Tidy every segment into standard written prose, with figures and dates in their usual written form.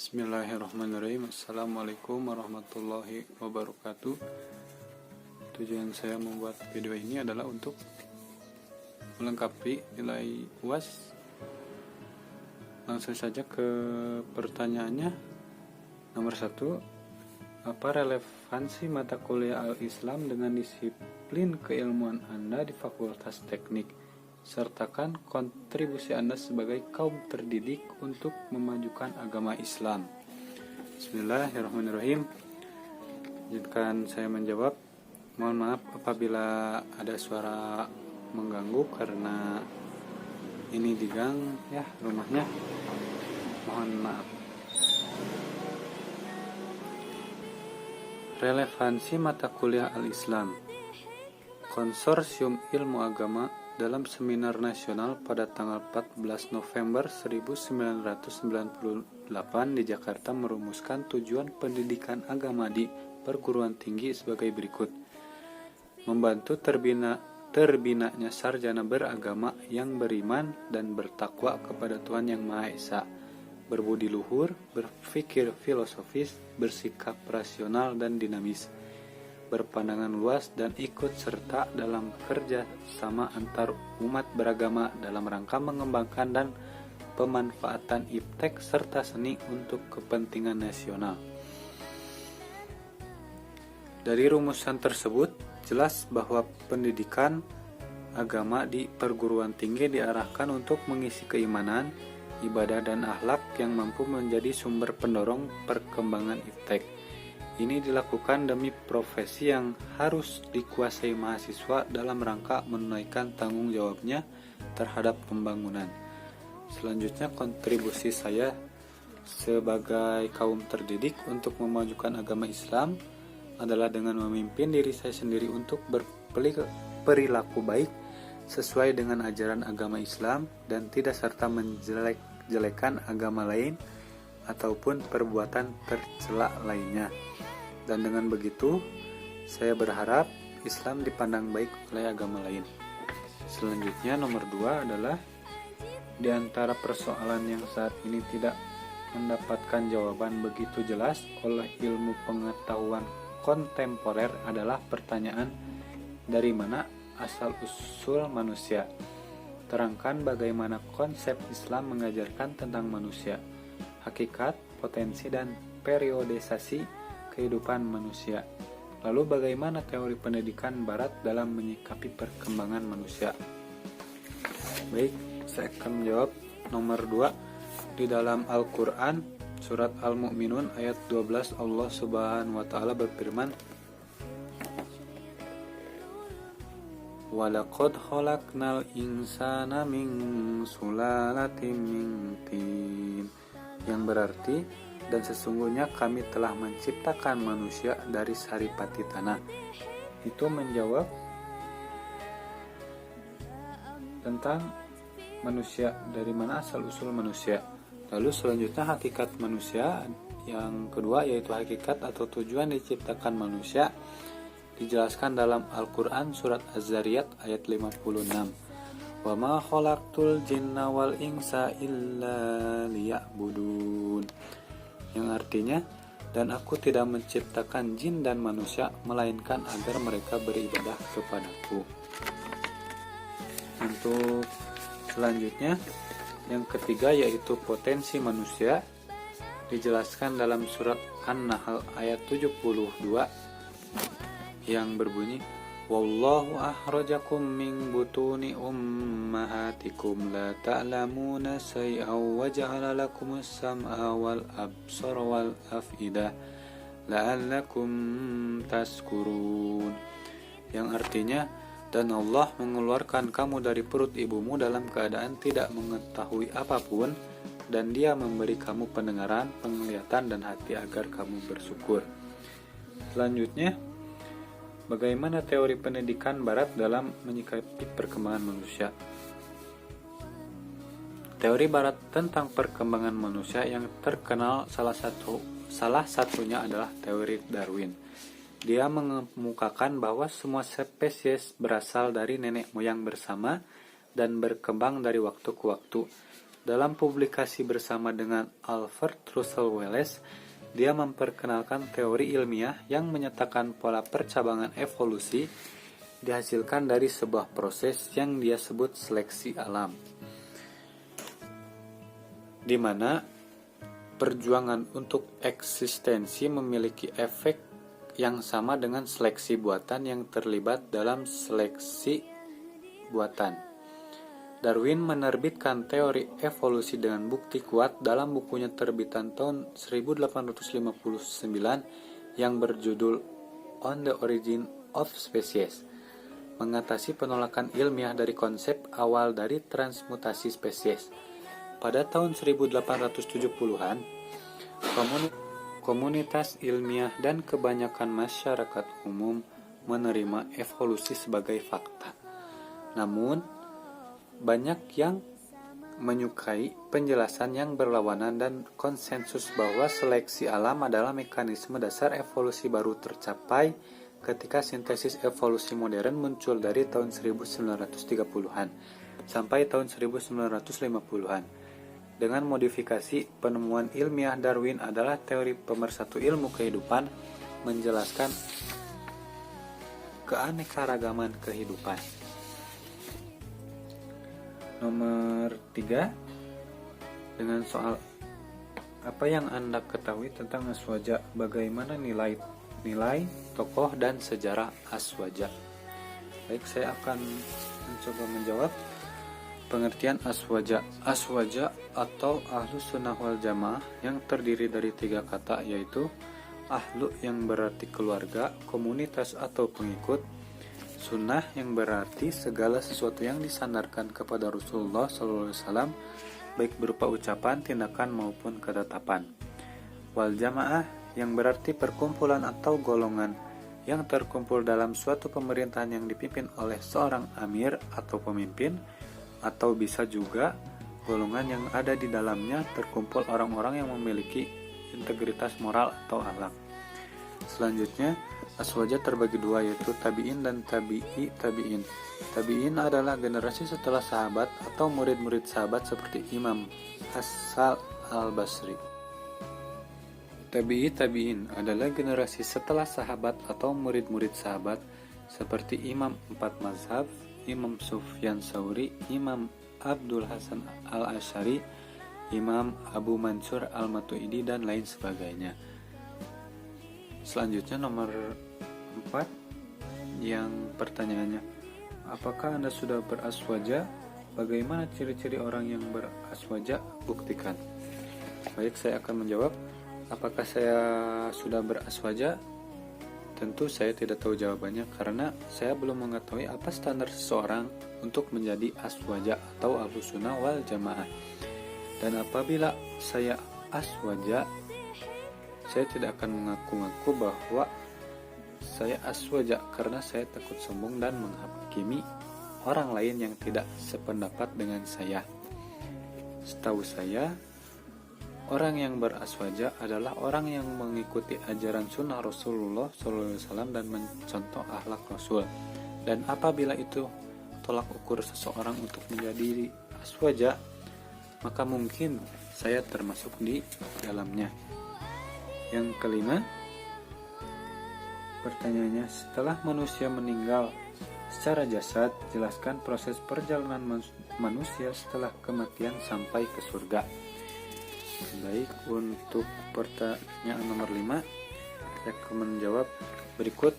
Bismillahirrahmanirrahim. Assalamualaikum warahmatullahi wabarakatuh. Tujuan saya membuat video ini adalah untuk melengkapi nilai UAS. Langsung saja ke pertanyaannya. Nomor 1, apa relevansi mata kuliah Al-Islam dengan disiplin keilmuan Anda di Fakultas Teknik? Sertakan kontribusi Anda sebagai kaum terdidik untuk memajukan agama Islam. Bismillahirrahmanirrahim. Izinkan saya menjawab. Mohon maaf apabila ada suara mengganggu karena ini di gang ya rumahnya. Mohon maaf. Relevansi mata kuliah Al-Islam. Konsorsium Ilmu Agama dalam seminar nasional pada tanggal 14 November 1998 di Jakarta merumuskan tujuan pendidikan agama di perguruan tinggi sebagai berikut. Membantu terbinanya sarjana beragama yang beriman dan bertakwa kepada Tuhan Yang Maha Esa, berbudi luhur, berpikir filosofis, bersikap rasional dan dinamis, berpandangan luas dan ikut serta dalam kerja sama antar umat beragama dalam rangka mengembangkan dan pemanfaatan iptek serta seni untuk kepentingan nasional. Dari rumusan tersebut jelas bahwa pendidikan agama di perguruan tinggi diarahkan untuk mengisi keimanan, ibadah dan akhlak yang mampu menjadi sumber pendorong perkembangan iptek. Ini dilakukan demi profesi yang harus dikuasai mahasiswa dalam rangka menunaikan tanggung jawabnya terhadap pembangunan. Selanjutnya, kontribusi saya sebagai kaum terdidik untuk memajukan agama Islam adalah dengan memimpin diri saya sendiri untuk berperilaku baik sesuai dengan ajaran agama Islam dan tidak serta menjelek-jelekan agama lain ataupun perbuatan tercela lainnya. Dan dengan begitu, saya berharap Islam dipandang baik oleh agama lain. Selanjutnya, nomor 2 adalah di antara persoalan yang saat ini tidak mendapatkan jawaban begitu jelas oleh ilmu pengetahuan kontemporer adalah pertanyaan dari mana asal-usul manusia. Terangkan bagaimana konsep Islam mengajarkan tentang manusia, hakikat, potensi, dan periodisasi kehidupan manusia. Lalu bagaimana teori pendidikan Barat dalam menyikapi perkembangan manusia? Baik, saya akan menjawab nomor 2. Di dalam Al-Quran, surat Al-Mu'minun ayat 12, Allah Subhanahu wa Ta'ala berfirman, وَلَقَدْ خَلَقْنَا الْإِنْسَانَ مِنْ سُلَالَةٍ مِنْ طِينٍ, yang berarti dan sesungguhnya kami telah menciptakan manusia dari saripati tanah. Itu menjawab tentang manusia, dari mana asal-usul manusia. Lalu selanjutnya hakikat manusia, yang kedua yaitu hakikat atau tujuan diciptakan manusia, dijelaskan dalam Al-Quran surat Az-Zariyat ayat 56. Wa ma khalaqtul jinna wal insa illa liya'budun, yang artinya dan aku tidak menciptakan jin dan manusia melainkan agar mereka beribadah kepadaku. Untuk selanjutnya, yang ketiga yaitu potensi manusia, dijelaskan dalam surat An-Nahl ayat 72 yang berbunyi, Wallahu akhrajakum min butuni ummahatikum la ta'lamuna shay'an wa ja'ala lakumus sam'a wal absara wal af'idah la'allakum tashkurun, yang artinya dan Allah mengeluarkan kamu dari perut ibumu dalam keadaan tidak mengetahui apapun, dan Dia memberi kamu pendengaran, penglihatan dan hati agar kamu bersyukur. Selanjutnya, bagaimana teori pendidikan Barat dalam menyikapi perkembangan manusia? Teori Barat tentang perkembangan manusia yang terkenal salah satunya adalah teori Darwin. Dia mengemukakan bahwa semua spesies berasal dari nenek moyang bersama dan berkembang dari waktu ke waktu. Dalam publikasi bersama dengan Alfred Russel Wallace, dia memperkenalkan teori ilmiah yang menyatakan pola percabangan evolusi dihasilkan dari sebuah proses yang dia sebut seleksi alam, di mana perjuangan untuk eksistensi memiliki efek yang sama dengan seleksi buatan yang terlibat dalam seleksi buatan. Darwin menerbitkan teori evolusi dengan bukti kuat dalam bukunya terbitan tahun 1859 yang berjudul On the Origin of Species, mengatasi penolakan ilmiah dari konsep awal dari transmutasi spesies. Pada tahun 1870-an, komunitas ilmiah dan kebanyakan masyarakat umum menerima evolusi sebagai fakta. Namun, banyak yang menyukai penjelasan yang berlawanan dan konsensus bahwa seleksi alam adalah mekanisme dasar evolusi baru tercapai ketika sintesis evolusi modern muncul dari tahun 1930-an sampai tahun 1950-an. Dengan modifikasi, penemuan ilmiah Darwin adalah teori pemersatu ilmu kehidupan menjelaskan keanekaragaman kehidupan. Nomor 3, dengan soal apa yang Anda ketahui tentang aswaja, bagaimana nilai tokoh dan sejarah aswaja. Baik, saya akan mencoba menjawab. Pengertian aswaja. Aswaja atau Ahlus Sunnah wal Jamaah yang terdiri dari 3 kata, yaitu ahlu yang berarti keluarga, komunitas atau pengikut, sunnah yang berarti segala sesuatu yang disandarkan kepada Rasulullah SAW, baik berupa ucapan, tindakan maupun ketetapan. Wal jamaah yang berarti perkumpulan atau golongan yang terkumpul dalam suatu pemerintahan yang dipimpin oleh seorang amir atau pemimpin, atau bisa juga golongan yang ada di dalamnya terkumpul orang-orang yang memiliki integritas moral atau akhlak. Selanjutnya, aswaja terbagi 2, yaitu tabi'in dan tabi'i tabi'in. Tabi'in adalah generasi setelah sahabat atau murid-murid sahabat seperti Imam Hasan al-Basri. Tabi'i tabi'in adalah generasi setelah sahabat atau murid-murid sahabat seperti Imam 4 mazhab, Imam Sufyan Tsauri, Imam Abdul Hasan al-Asy'ari, Imam Abu Mansur al-Matu'idi, dan lain sebagainya. Selanjutnya nomor 4, yang pertanyaannya, apakah Anda sudah beraswaja? Bagaimana ciri-ciri orang yang beraswaja? Buktikan. Baik, saya akan menjawab. Apakah saya sudah beraswaja? Tentu saya tidak tahu jawabannya karena saya belum mengetahui apa standar seseorang untuk menjadi aswaja atau Ahlus Sunnah wal Jamaah. Dan apabila saya aswaja, saya tidak akan mengaku-ngaku bahwa saya aswaja karena saya takut sombong dan menghakimi orang lain yang tidak sependapat dengan saya. Setahu saya, orang yang beraswaja adalah orang yang mengikuti ajaran sunnah Rasulullah SAW dan mencontoh akhlak Rasul. Dan apabila itu tolak ukur seseorang untuk menjadi aswaja, maka mungkin saya termasuk di dalamnya. Yang kelima, pertanyaannya, setelah manusia meninggal secara jasad, jelaskan proses perjalanan manusia setelah kematian sampai ke surga. Baik, untuk pertanyaan nomor 5, saya akan menjawab berikut.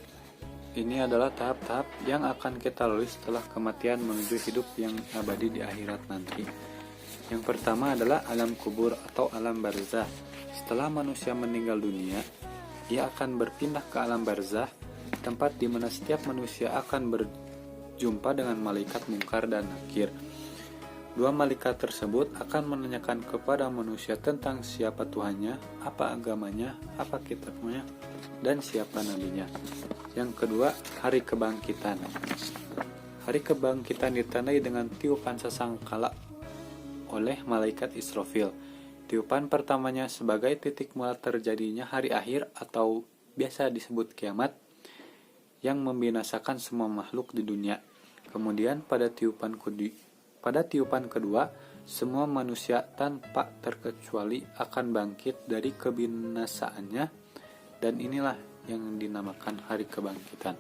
Ini adalah tahap-tahap yang akan kita lalui setelah kematian menuju hidup yang abadi di akhirat nanti. Yang pertama adalah alam kubur atau alam barzah. Setelah manusia meninggal dunia, ia akan berpindah ke alam barzah, tempat di mana setiap manusia akan berjumpa dengan malaikat mungkar dan nakir. 2 malaikat tersebut akan menanyakan kepada manusia tentang siapa Tuhannya, apa agamanya, apa kitabnya, dan siapa nabinya. Yang kedua, hari kebangkitan. Hari kebangkitan ditandai dengan tiupan sasangkala oleh malaikat Israfil. Tiupan pertamanya sebagai titik mula terjadinya hari akhir atau biasa disebut kiamat yang membinasakan semua makhluk di dunia. Kemudian pada tiupan kedua, semua manusia tanpa terkecuali akan bangkit dari kebinasaannya, dan inilah yang dinamakan hari kebangkitan.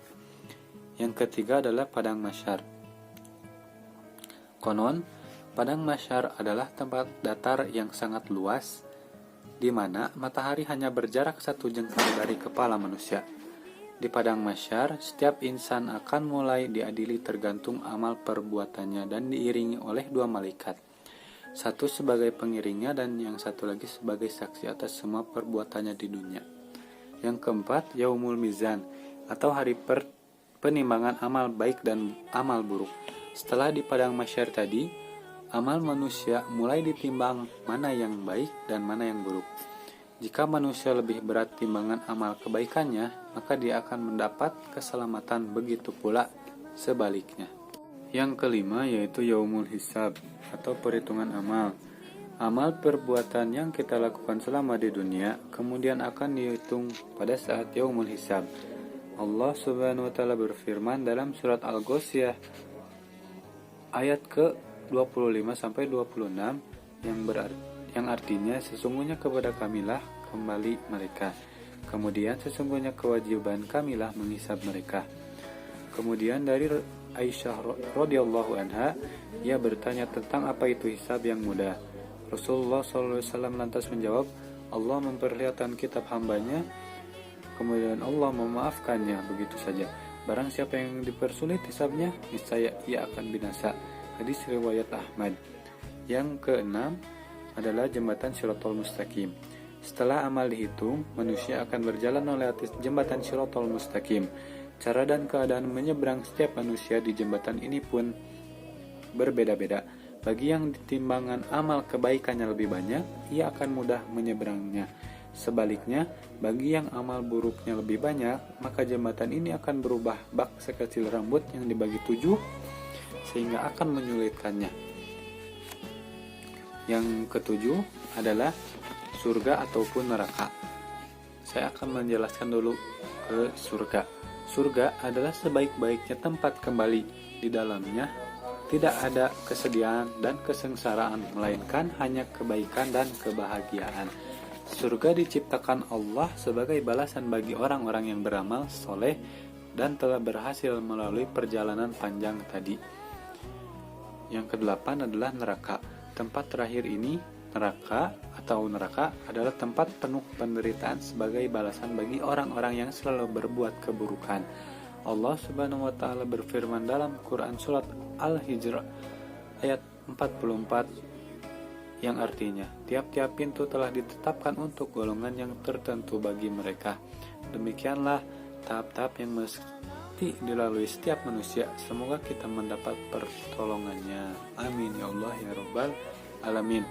Yang ketiga adalah padang mahsyar. Konon, padang mahsyar adalah tempat datar yang sangat luas, di mana matahari hanya berjarak 1 jengkal dari kepala manusia. Di padang mahsyar, setiap insan akan mulai diadili tergantung amal perbuatannya dan diiringi oleh 2 malaikat. Satu sebagai pengiringnya dan yang satu lagi sebagai saksi atas semua perbuatannya di dunia. Yang keempat, Yaumul Mizan atau hari penimbangan amal baik dan amal buruk. Setelah di padang mahsyar tadi, amal manusia mulai ditimbang mana yang baik dan mana yang buruk. Jika manusia lebih berat timbangan amal kebaikannya, maka dia akan mendapat keselamatan, begitu pula sebaliknya. Yang kelima yaitu Yaumul Hisab atau perhitungan amal. Amal perbuatan yang kita lakukan selama di dunia kemudian akan dihitung pada saat Yaumul Hisab. Allah Subhanahu wa taala berfirman dalam surat Al-Ghasyiyah ayat ke-25 sampai 26 yang artinya sesungguhnya kepada kamilah kembali mereka. Kemudian sesungguhnya kewajiban kamilah menghisab mereka. Kemudian dari Aisyah radhiyallahu anha, ia bertanya tentang apa itu hisab yang mudah. Rasulullah SAW lantas menjawab, Allah memperlihatkan kitab hambanya, kemudian Allah memaafkannya begitu saja. Barang siapa yang dipersulit hisabnya, niscaya ia akan binasa. Hadis riwayat Ahmad. Yang keenam adalah jembatan Shiratal Mustaqim. Setelah amal dihitung, manusia akan berjalan oleh atas jembatan Shiratal Mustaqim. Cara dan keadaan menyeberang setiap manusia di jembatan ini pun berbeda-beda. Bagi yang timbangan amal kebaikannya lebih banyak, ia akan mudah menyeberangnya. Sebaliknya, bagi yang amal buruknya lebih banyak, maka jembatan ini akan berubah bak sekecil rambut yang dibagi 7 sehingga akan menyulitkannya. Yang ketujuh adalah surga ataupun neraka. Saya akan menjelaskan dulu ke surga. Surga adalah sebaik-baiknya tempat kembali. Di dalamnya tidak ada kesedihan dan kesengsaraan, melainkan hanya kebaikan dan kebahagiaan. Surga diciptakan Allah sebagai balasan bagi orang-orang yang beramal soleh dan telah berhasil melalui perjalanan panjang tadi. Yang kedelapan adalah neraka. Tempat terakhir ini, neraka adalah tempat penuh penderitaan sebagai balasan bagi orang-orang yang selalu berbuat keburukan. Allah Subhanahu wa taala berfirman dalam Quran surat Al-Hijr ayat 44 yang artinya, tiap-tiap pintu telah ditetapkan untuk golongan yang tertentu bagi mereka. Demikianlah tahap-tahap yang mesti dilalui setiap manusia. Semoga kita mendapat pertolongannya. Amin ya Allah ya Rabbal Alamin.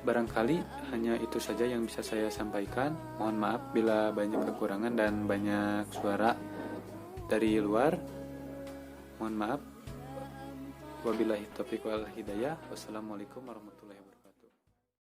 Barangkali hanya itu saja yang bisa saya sampaikan. Mohon maaf bila banyak kekurangan dan banyak suara dari luar. Mohon maaf. Wabillahi taufiq wal hidayah. Wassalamualaikum warahmatullahi wabarakatuh.